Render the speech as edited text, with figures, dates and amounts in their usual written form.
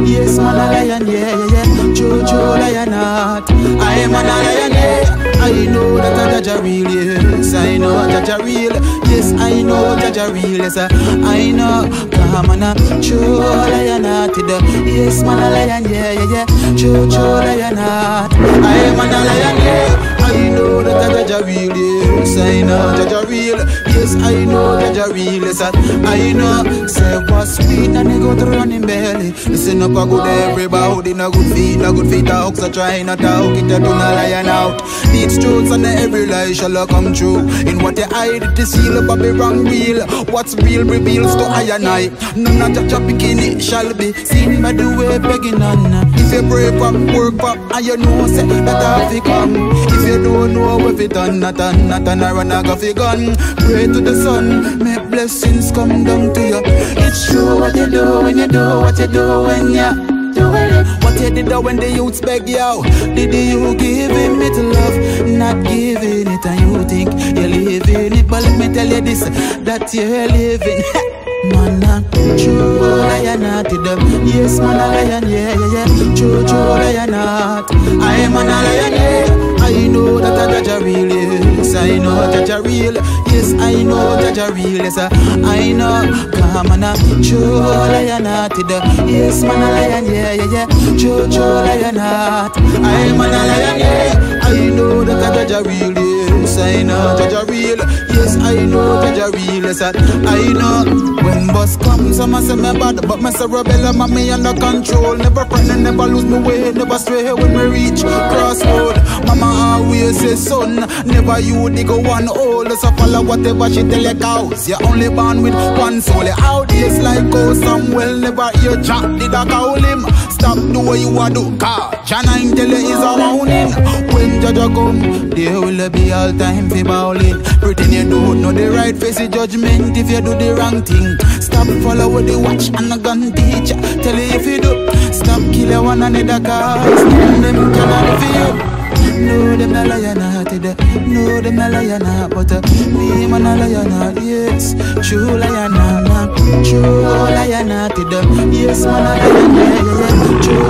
Yes, man, a lion, yeah. Jojo lion heart. I am a lion, yeah. I know that Jaja real, yes. I know Jaja real. Yes, I know Jaja real, yes. I know. Come on, Jojo lion heart. Yes, man, a lion, yeah. Jojo lion heart. I am a lion, yeah. I know that Jaja real, yes. I know Jaja real. Yes, I know Jaja real, yes. I know. Say what's sweet and they go to running belly. Listen up a good everybody, no good feet, talk, so try not talk it, do not lion out. These truths and every lie shall come true. In what you hide, it is seal up a be wrong real. What's real reveals to I and I. None of Jaja bikini shall be seen by the way begging on. If you pray for, work for, and you know say that I fi come. If you don't know if it done, not I run a go fi gun. Pray to the sun, make blessings come down to you. It's true what you do when you do what you do when you doing it. What you did when the youths beg you? Did you giving it love? Not giving it, and you think you're living it. But let me tell you this, that you're living. Man, true lion heart. Yes, man, a lion, yeah. True lion heart. I am a lion, yeah. I know that Jaja real, yes. I know Jaja real. Yes, I know Jaja real, yes. I know. Come on, true lion heart. Yes, man, a lion, yeah. True lion heart. I am a lion, yeah. I know that Jaja real, yes. I know Jaja real. Yes, I know Jaja real, yes. I know. When bus comes, I'ma say me bad, but me say rebel, I'm me under control. Never frightened, never lose my way, never stray when we reach crossroad. Mama always say, son, never you dig a one hole. So follow whatever she tell you, cows. You're only born with one soul. Out days like go Samuel, never hear Jack did I call him. Stop do what you want to do, car. Jana tell you is a warning. When Jaja come, there will be all time for bowling. Pretend you don't know the right face of judgment if you do the wrong thing. Stop follow what they watch and a gun teach. Tell you if you do. Stop kill you one another cause them cannot feel. No, them a lion hearted. No, them a lion heart. But me man a lion heart. Yes, true lion heart. True lion hearted. Yes, man a lion. Yeah. True